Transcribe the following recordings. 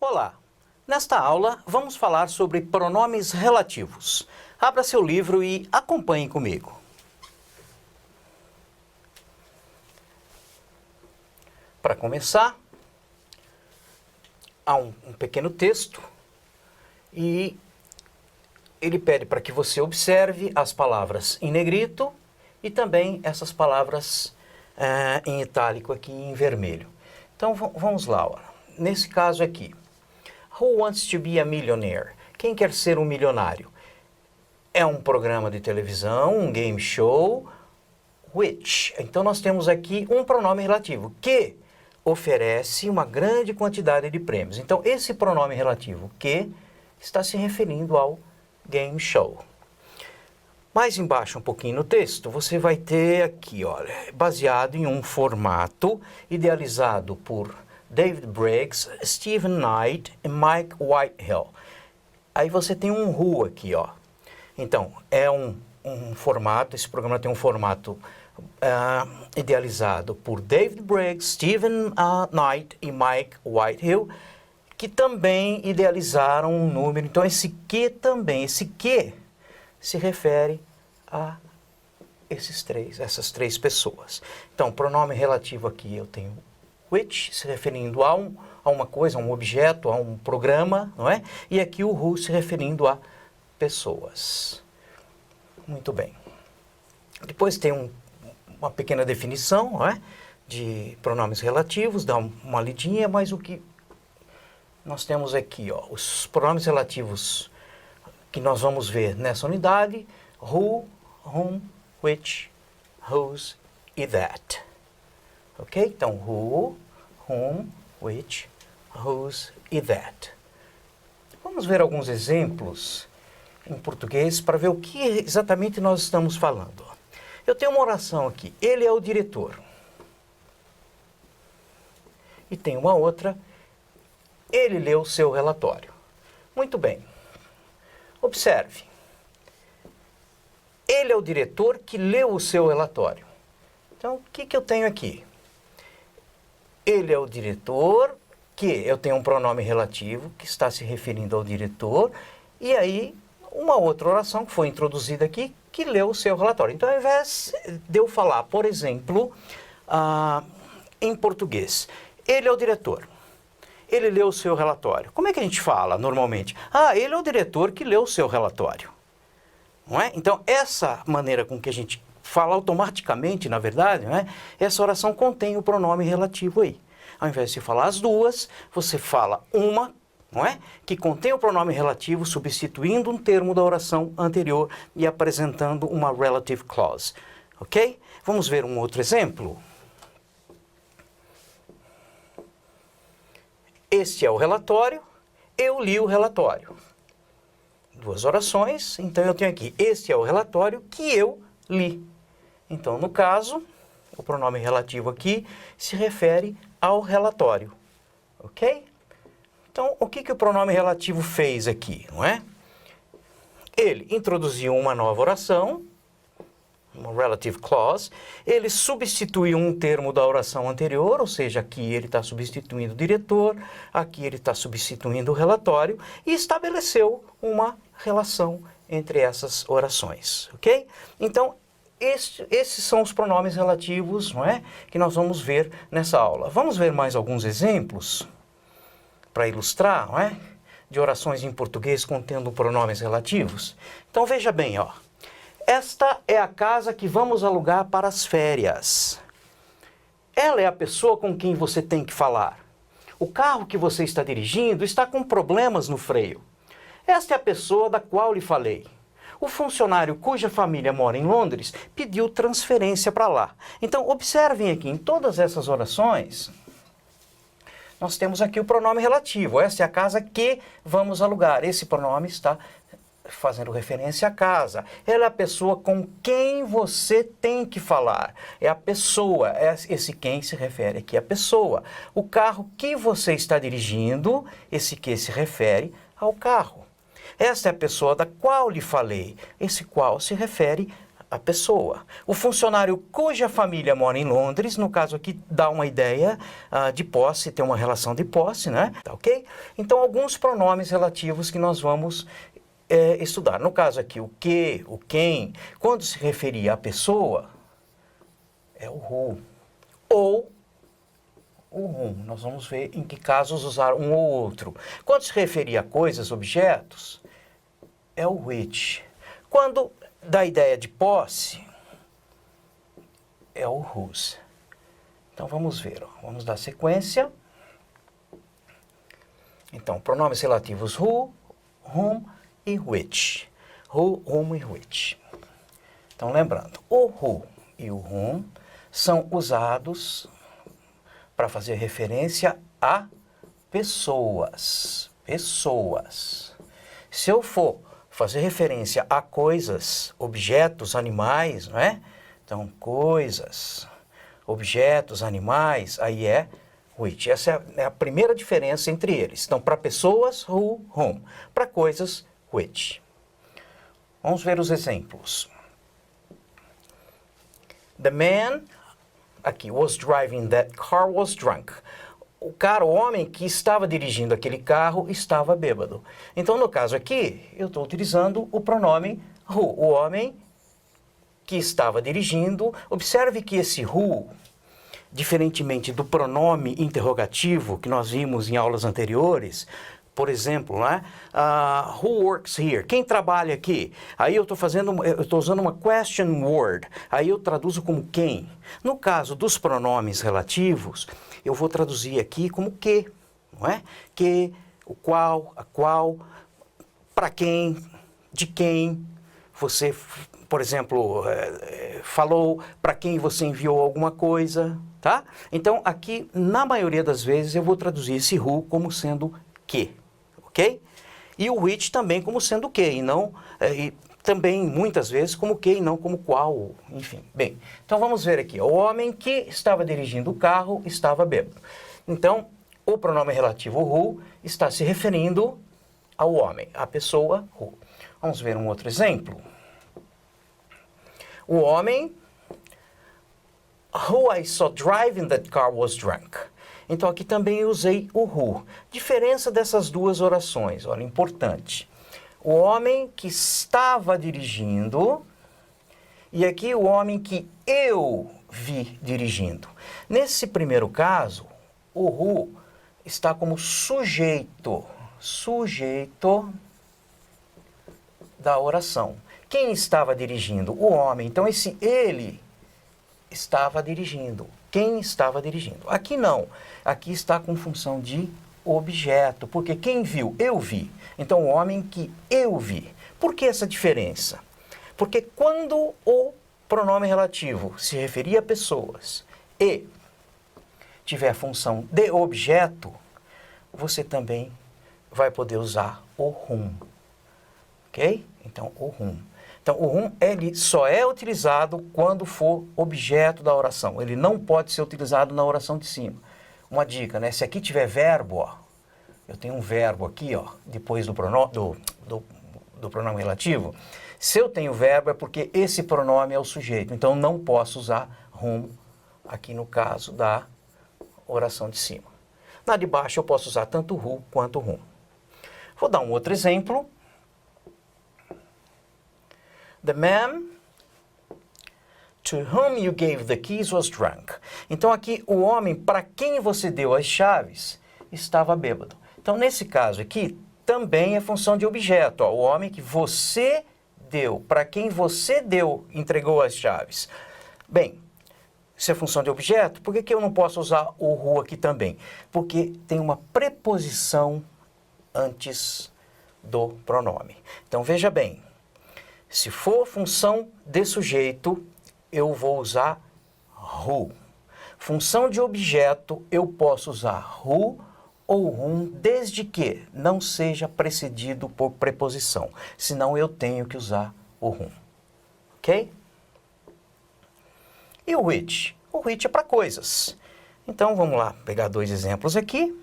Olá! Nesta aula, vamos falar sobre pronomes relativos. Abra seu livro e acompanhe comigo. Para começar, há um pequeno texto e ele pede para que você observe as palavras em negrito e também essas palavras em itálico aqui em vermelho. Então, vamos lá. Ó. Nesse caso aqui, Who wants to be a millionaire? Quem quer ser um milionário? É um programa de televisão, um game show, which. Então, nós temos aqui um pronome relativo, que oferece uma grande quantidade de prêmios. Então, esse pronome relativo, que, está se referindo ao game show. Mais embaixo, um pouquinho no texto, você vai ter aqui, olha, baseado em um formato idealizado por David Briggs, Stephen Knight e Mike Whitehill. Aí você tem um who aqui, ó. Então, é um formato, esse programa tem um formato idealizado por David Briggs, Stephen Knight e Mike Whitehill, que também idealizaram um número. Então, esse que se refere a essas três pessoas. Então, pronome relativo aqui eu tenho which, se referindo a uma coisa, a um objeto, a um programa, não é? E aqui o who se referindo a pessoas. Muito bem. Depois tem uma pequena definição, não é? De pronomes relativos, dá uma lidinha, mas o que nós temos aqui, ó, os pronomes relativos que nós vamos ver nessa unidade, who, whom, which, whose e that. Ok? Então, who, whom, which, whose e that. Vamos ver alguns exemplos em português para ver o que exatamente nós estamos falando. Eu tenho uma oração aqui. Ele é o diretor. E tem uma outra. Ele leu o seu relatório. Muito bem. Observe. Ele é o diretor que leu o seu relatório. Então, o que eu tenho aqui? Ele é o diretor, que eu tenho um pronome relativo, que está se referindo ao diretor, e aí uma outra oração que foi introduzida aqui, que leu o seu relatório. Então, ao invés de eu falar, por exemplo, em português, ele é o diretor. Ele leu o seu relatório. Como é que a gente fala normalmente? Ele é o diretor que leu o seu relatório. Não é? Então, essa maneira com que a gente fala automaticamente, na verdade, não é? Essa oração contém o pronome relativo aí. Ao invés de falar as duas, você fala uma, não é? Que contém o pronome relativo, substituindo um termo da oração anterior e apresentando uma relative clause. Ok? Vamos ver um outro exemplo. Este é o relatório, eu li o relatório. Duas orações, então eu tenho aqui, este é o relatório que eu li. Então, no caso, o pronome relativo aqui se refere ao relatório. Ok? Então, o que o pronome relativo fez aqui, não é? Ele introduziu uma nova oração, uma relative clause, ele substituiu um termo da oração anterior, ou seja, aqui ele está substituindo o diretor, aqui ele está substituindo o relatório, e estabeleceu uma relação entre essas orações, ok? Então, esses são os pronomes relativos, não é? Que nós vamos ver nessa aula. Vamos ver mais alguns exemplos para ilustrar, não é? De orações em português contendo pronomes relativos. Então, veja bem, ó. Esta é a casa que vamos alugar para as férias. Ela é a pessoa com quem você tem que falar. O carro que você está dirigindo está com problemas no freio. Esta é a pessoa da qual lhe falei. O funcionário cuja família mora em Londres pediu transferência para lá. Então, observem aqui, em todas essas orações, nós temos aqui o pronome relativo. Esta é a casa que vamos alugar. Esse pronome está fazendo referência à casa. Ela é a pessoa com quem você tem que falar. É a pessoa. Esse quem se refere aqui à pessoa. O carro que você está dirigindo, esse que se refere ao carro. Esta é a pessoa da qual lhe falei. Esse qual se refere a pessoa. O funcionário cuja família mora em Londres, no caso aqui dá uma ideia de posse, tem uma relação de posse, né? Tá ok? Então, alguns pronomes relativos que nós vamos estudar. No caso aqui, o que, o quem, quando se referia à pessoa, é o who. Ou o whom. Nós vamos ver em que casos usar um ou outro. Quando se referia a coisas, objetos, é o which. Quando dá ideia de posse, é o whose. Então vamos ver, ó. Vamos dar sequência. Então, pronomes relativos who, whom e which. Who, whom e which. Então, lembrando, o who e o whom são usados para fazer referência a pessoas. Pessoas. Se eu for fazer referência a coisas, objetos, animais, não é? Então, coisas, objetos, animais, aí é which. Essa é a primeira diferença entre eles. Então, para pessoas, who, whom. Para coisas, which. Vamos ver os exemplos. The man, aqui, was driving that car was drunk. O homem que estava dirigindo aquele carro estava bêbado. Então, no caso aqui, eu estou utilizando o pronome who. O homem que estava dirigindo. Observe que esse who, diferentemente do pronome interrogativo que nós vimos em aulas anteriores, por exemplo, né? Who works here? Quem trabalha aqui? Aí eu estou usando uma question word. Aí eu traduzo como quem. No caso dos pronomes relativos, eu vou traduzir aqui como que, não é? Que, o qual, a qual, para quem, de quem você, por exemplo, falou, para quem você enviou alguma coisa, tá? Então, aqui, na maioria das vezes, eu vou traduzir esse who como sendo que, ok? E o which também como sendo que, e não... e também, muitas vezes, como que e não como qual, enfim. Bem, então vamos ver aqui. O homem que estava dirigindo o carro estava bêbado. Então, o pronome relativo who está se referindo ao homem, à pessoa who. Vamos ver um outro exemplo. O homem who I saw driving that car was drunk. Então, aqui também eu usei o who. Diferença dessas duas orações, olha, importante. O homem que estava dirigindo, e aqui o homem que eu vi dirigindo. Nesse primeiro caso, o who está como sujeito da oração. Quem estava dirigindo? O homem. Então, esse ele estava dirigindo. Quem estava dirigindo? Aqui não. Aqui está com função de objeto, porque quem viu? Eu vi. Então, o homem que eu vi. Por que essa diferença? Porque quando o pronome relativo se referir a pessoas e tiver a função de objeto, você também vai poder usar o whom. Ok? Então, o whom. Então, o whom, ele só é utilizado quando for objeto da oração. Ele não pode ser utilizado na oração de cima. Uma dica, né? Se aqui tiver verbo, ó, eu tenho um verbo aqui, ó, depois do pronome relativo. Se eu tenho verbo é porque esse pronome é o sujeito. Então, não posso usar whom aqui no caso da oração de cima. Na de baixo eu posso usar tanto who quanto whom. Vou dar um outro exemplo. The man to whom you gave the keys was drunk. Então aqui o homem para quem você deu as chaves estava bêbado. Então nesse caso aqui também é função de objeto. Ó, o homem que você deu, para quem você deu, entregou as chaves. Bem, se é função de objeto, por que eu não posso usar o who aqui também? Porque tem uma preposição antes do pronome. Então veja bem. Se for função de sujeito, eu vou usar who. Função de objeto, eu posso usar who ou whom, desde que não seja precedido por preposição. Senão eu tenho que usar o whom. Ok? E o which? O which é para coisas. Então vamos lá, pegar dois exemplos aqui.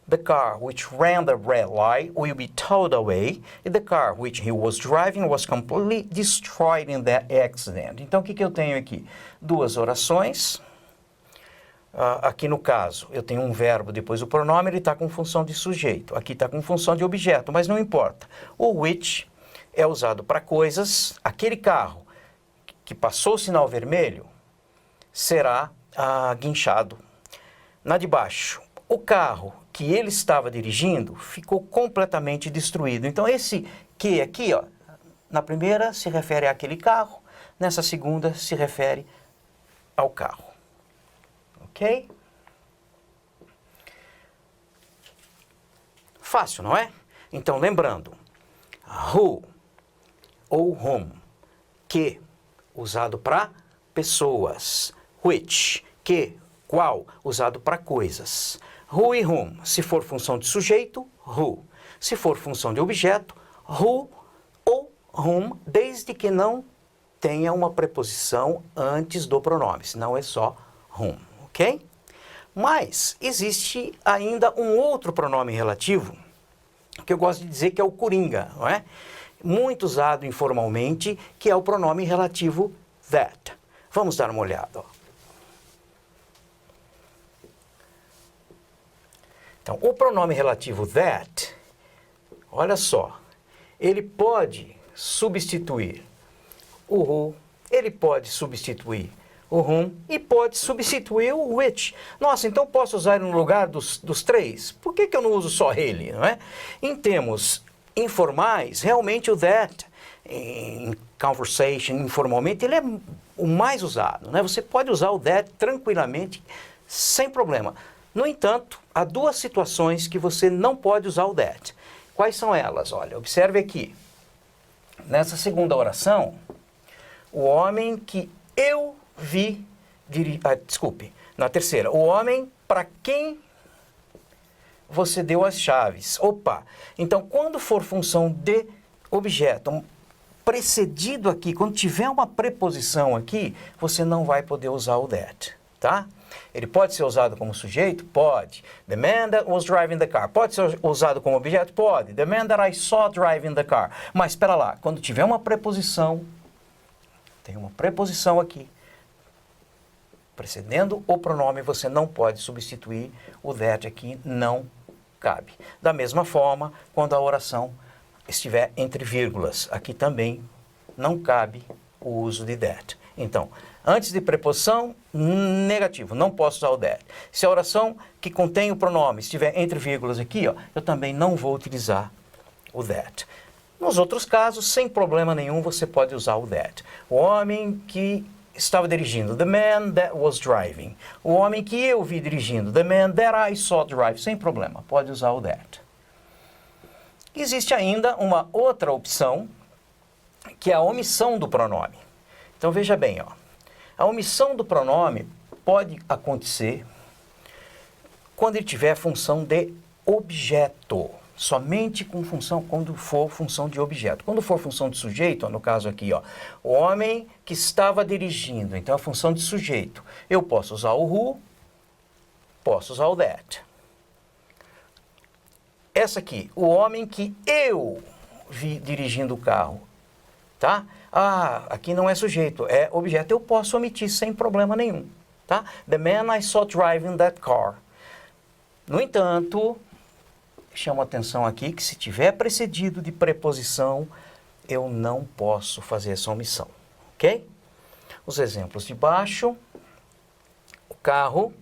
The car which ran the red light will be towed away. And the car which he was driving was completely destroyed in that accident. Então, o que eu tenho aqui? Duas orações. Aqui no caso, eu tenho um verbo depois do pronome, ele está com função de sujeito. Aqui está com função de objeto, mas não importa. O which é usado para coisas. Aquele carro que passou o sinal vermelho será guinchado. Na de baixo, o carro que ele estava dirigindo ficou completamente destruído. Então, esse que aqui, ó, na primeira se refere àquele carro, nessa segunda se refere ao carro. Ok? Fácil, não é? Então, lembrando, who ou whom, que, usado para pessoas, which, que, qual, usado para coisas. Who e whom, se for função de sujeito, who. Se for função de objeto, who ou whom, desde que não tenha uma preposição antes do pronome, senão é só whom, ok? Mas existe ainda um outro pronome relativo, que eu gosto de dizer que é o coringa, não é? Muito usado informalmente, que é o pronome relativo that. Vamos dar uma olhada, ó. Então, o pronome relativo that, olha só, ele pode substituir o who, ele pode substituir o whom e pode substituir o which. Nossa, então posso usar ele no lugar dos três? Por que eu não uso só ele, não é? Em termos informais, realmente o that, em conversation, informalmente, ele é o mais usado, né? Você pode usar o that tranquilamente, sem problema. No entanto, há duas situações que você não pode usar o that. Quais são elas? Olha, observe aqui. Nessa segunda oração, o homem que eu vi... desculpe, na terceira. O homem para quem você deu as chaves. Opa! Então, quando for função de objeto precedido aqui, quando tiver uma preposição aqui, você não vai poder usar o that, tá? Ele pode ser usado como sujeito? Pode. The man that was driving the car. Pode ser usado como objeto? Pode. The man that I saw driving the car. Mas, espera lá, quando tiver uma preposição, tem uma preposição aqui, precedendo o pronome, você não pode substituir o that aqui, não cabe. Da mesma forma, quando a oração estiver entre vírgulas, aqui também não cabe o uso de that. Então, antes de preposição, negativo, não posso usar o that. Se a oração que contém o pronome estiver entre vírgulas aqui, ó, eu também não vou utilizar o that. Nos outros casos, sem problema nenhum, você pode usar o that. O homem que estava dirigindo, the man that was driving. O homem que eu vi dirigindo, the man that I saw drive, sem problema, pode usar o that. Existe ainda uma outra opção, que é a omissão do pronome. Então, veja bem, ó. A omissão do pronome pode acontecer quando ele tiver função de objeto. Somente com função, quando for função de objeto. Quando for função de sujeito, ó, no caso aqui, ó, o homem que estava dirigindo, então a função de sujeito. Eu posso usar o who, posso usar o that. Essa aqui, o homem que eu vi dirigindo o carro, tá? Ah, aqui não é sujeito, é objeto. Eu posso omitir sem problema nenhum, tá? The man I saw driving that car. No entanto, chamo a atenção aqui que se tiver precedido de preposição, eu não posso fazer essa omissão, ok? Os exemplos de baixo, o carro,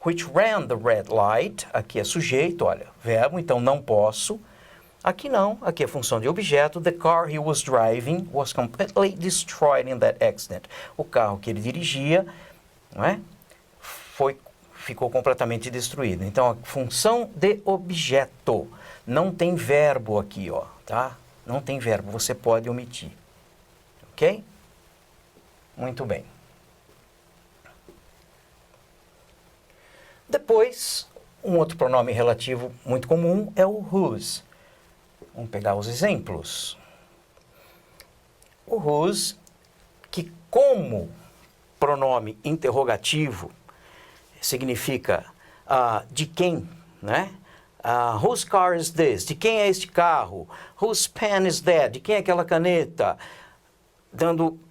which ran the red light, aqui é sujeito, olha, verbo, então não posso. Aqui não, aqui é função de objeto. The car he was driving was completely destroyed in that accident. O carro que ele dirigia, não é? Ficou completamente destruído. Então, a função de objeto. Não tem verbo aqui, ó, tá? Não tem verbo, você pode omitir. Ok? Muito bem. Depois, um outro pronome relativo muito comum é o whose. Vamos pegar os exemplos. O whose, que como pronome interrogativo, significa de quem, né? Whose car is this? De quem é este carro? Whose pen is that? De quem é aquela caneta?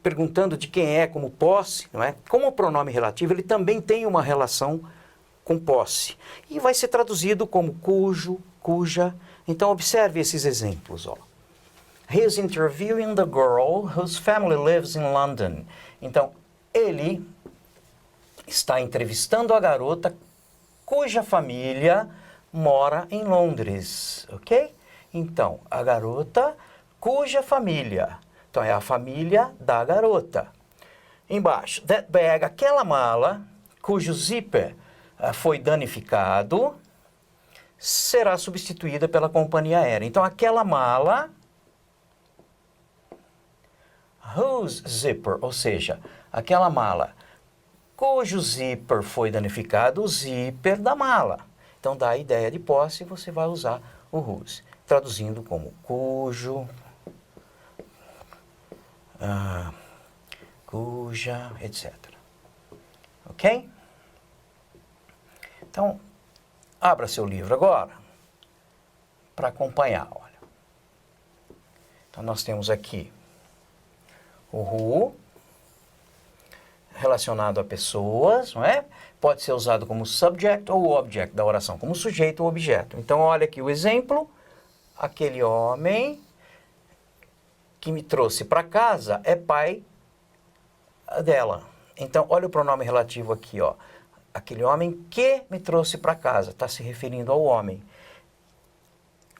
Perguntando de quem é como posse, não é? Como o pronome relativo, ele também tem uma relação com posse. E vai ser traduzido como cujo, cuja. Então, observe esses exemplos, ó. He is interviewing the girl whose family lives in London. Então, ele está entrevistando a garota cuja família mora em Londres, ok? Então, a garota cuja família. Então, é a família da garota. Embaixo, that bag, aquela mala cujo zíper foi danificado, será substituída pela companhia aérea. Então, aquela mala, whose zipper, ou seja, aquela mala cujo zíper foi danificado, o zíper da mala. Então, dá a ideia de posse, você vai usar o whose, traduzindo como cujo, cuja, etc. Ok? Então, abra seu livro agora para acompanhar. Olha. Então, nós temos aqui o who, relacionado a pessoas, não é? Pode ser usado como subject ou object da oração, como sujeito ou objeto. Então, olha aqui o exemplo. Aquele homem que me trouxe para casa é pai dela. Então, olha o pronome relativo aqui, ó. Aquele homem que me trouxe para casa, está se referindo ao homem.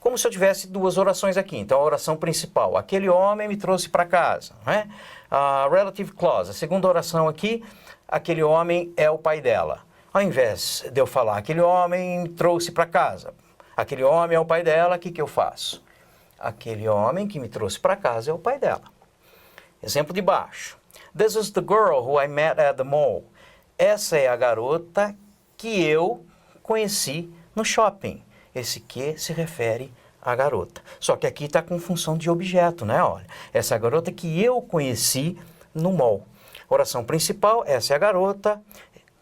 Como se eu tivesse duas orações aqui. Então, a oração principal, aquele homem me trouxe para casa, não é? A relative clause, a segunda oração aqui, aquele homem é o pai dela. Ao invés de eu falar, aquele homem me trouxe para casa, aquele homem é o pai dela, o que que eu faço? Aquele homem que me trouxe para casa é o pai dela. Exemplo de baixo. This is the girl who I met at the mall. Essa é a garota que eu conheci no shopping. Esse que se refere à garota. Só que aqui está com função de objeto, né? Olha, essa é a garota que eu conheci no mall. Oração principal, essa é a garota.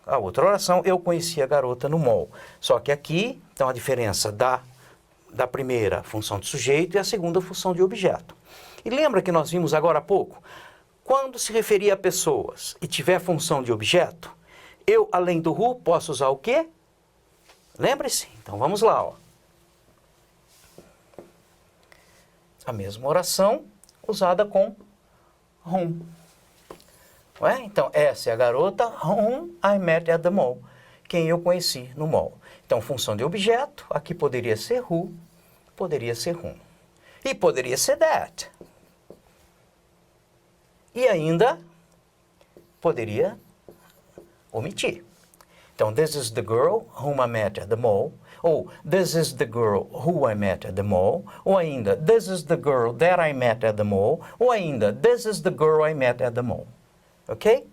A outra oração, eu conheci a garota no mall. Só que aqui, então, a diferença da primeira função de sujeito e a segunda função de objeto. E lembra que nós vimos agora há pouco? Quando se referir a pessoas e tiver função de objeto, eu, além do who, posso usar o quê? Lembre-se. Então, vamos lá, ó. A mesma oração usada com whom. Não é? Então, essa é a garota whom I met at the mall. Quem eu conheci no mall. Então, função de objeto, aqui poderia ser who, poderia ser whom. E poderia ser that. E ainda poderia omitir. Então, this is the girl whom I met at the mall. Ou, this is the girl who I met at the mall. Ou ainda, this is the girl that I met at the mall. Ou ainda, this is the girl I met at the mall. Ok?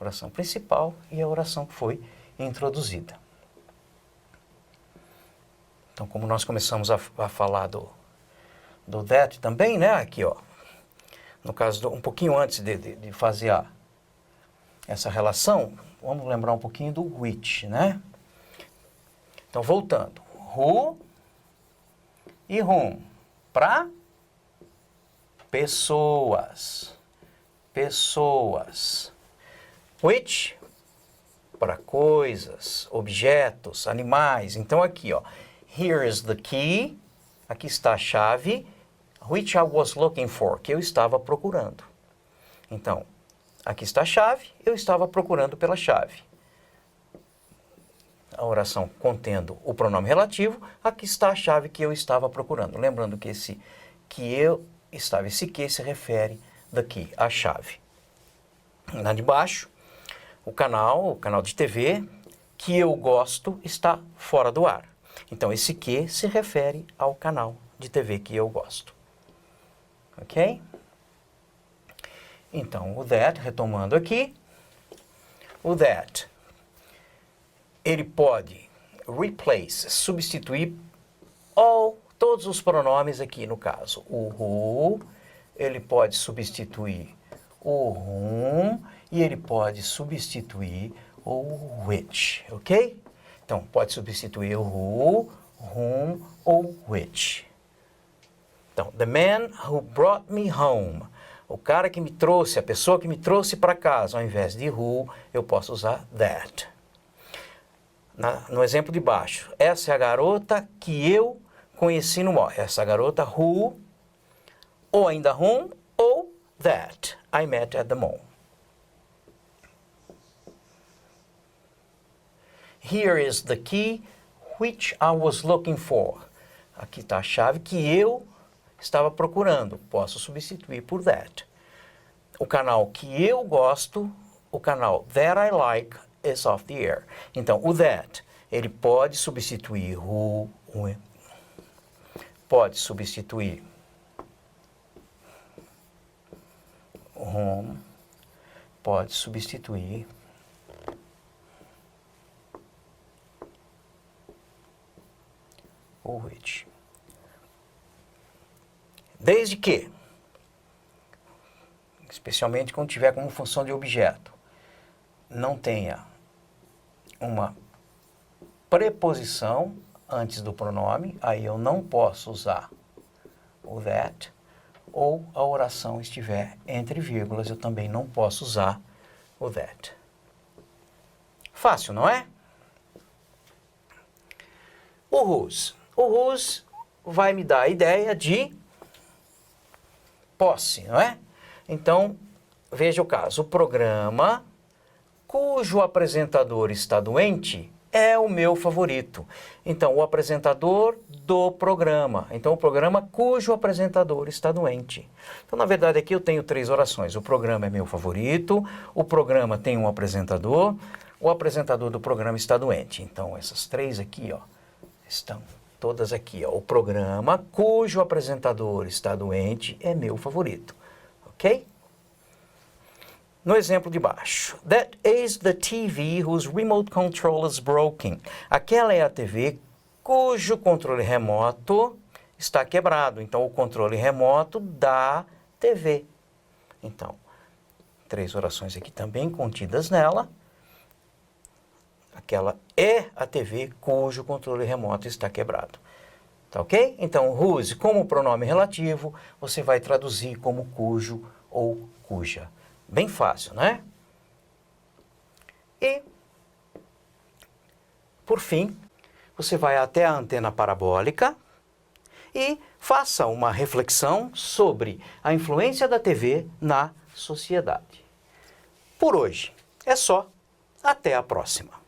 Oração principal e a oração que foi introduzida. Então, como nós começamos a falar do that também, né? Aqui, ó. No caso, um pouquinho antes de fazer essa relação, vamos lembrar um pouquinho do which, né? Então, voltando. Who e whom. Para pessoas. Pessoas. Which, para coisas, objetos, animais. Então, aqui, ó. Here is the key. Aqui está a chave. Which I was looking for. Que eu estava procurando. Então, aqui está a chave. Eu estava procurando pela chave. A oração contendo o pronome relativo. Aqui está a chave que eu estava procurando. Lembrando que esse que se refere daqui, a chave. Lá de baixo, o canal de TV que eu gosto está fora do ar. Então, esse que se refere ao canal de TV que eu gosto. Ok? Então, o that, retomando aqui, o that, ele pode replace, substituir todos os pronomes aqui no caso. O who, ele pode substituir o whom e ele pode substituir o which, ok? Então, pode substituir o who, whom ou which. Então, the man who brought me home. O cara que me trouxe, a pessoa que me trouxe para casa, ao invés de who, eu posso usar that. No exemplo de baixo, essa é a garota que eu conheci no mall. Essa garota who, ou ainda whom, ou that I met at the mall. Here is the key which I was looking for. Aqui está a chave que eu estava procurando. Posso substituir por that. O canal que eu gosto, o canal that I like, is off the air. Então, o that, ele pode substituir who, pode substituir whom, pode substituir o which. Desde que, especialmente quando tiver como função de objeto, não tenha uma preposição antes do pronome, aí eu não posso usar o that, ou a oração estiver entre vírgulas, eu também não posso usar o that. Fácil, não é? O whose. O whose vai me dar a ideia de posse, não é? Então, veja o caso. O programa cujo apresentador está doente é o meu favorito. Então, o apresentador do programa. Então, o programa cujo apresentador está doente. Então, na verdade, aqui eu tenho 3 orações. O programa é meu favorito, o programa tem um apresentador, o apresentador do programa está doente. Então, essas 3 aqui, ó, estão todas aqui, ó. O programa cujo apresentador está doente é meu favorito. Ok? No exemplo de baixo. That is the TV whose remote control is broken. Aquela é a TV cujo controle remoto está quebrado. Então, o controle remoto da TV. Então, 3 orações aqui também contidas nela. Aquela é a TV cujo controle remoto está quebrado. Tá ok? Então, whose, como pronome relativo, você vai traduzir como cujo ou cuja. Bem fácil, né? E, por fim, você vai até a antena parabólica e faça uma reflexão sobre a influência da TV na sociedade. Por hoje é só. Até a próxima.